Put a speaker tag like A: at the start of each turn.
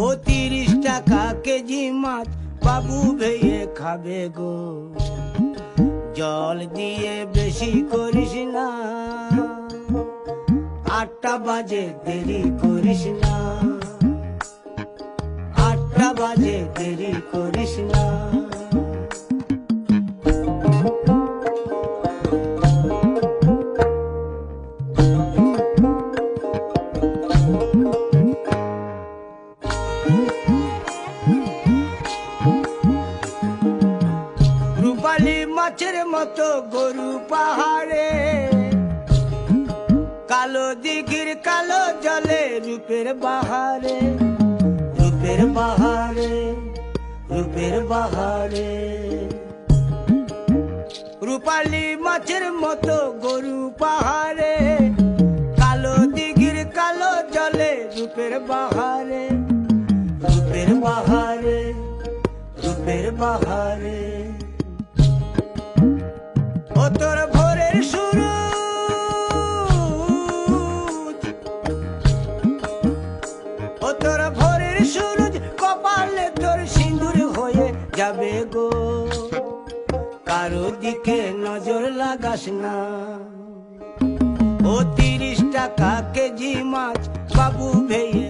A: ও 30 টাকা কেজি মাছ বাবু ভেয়ে খাবে গো। জল দিয়ে বেশি করিস না, 8টা বাজে দেরি করিস না, 8টা বাজে দেরি করিস না। রূপালী মাছের মতো গরু পাহাড়ে, কালো দিঘির কালো জলে রূপের বাহারে, রূপের বাহারে, রূপের বাহারে। রূপালী মাছের মতো গরু পাহাড়ে, কালো দিঘির কালো জলে রূপের বাহারে, রূপের বাহারে, রূপের বাহারে। ও তোর ভোরের সুরুজ, ও তোর ভোরের সুরুজ কপালে তোর সিঁদুর হয়ে যাবে গো। কারো দিকে নজর লাগাস না, ও 30 টাকা কেজি মাছ বাবু ভেয়ে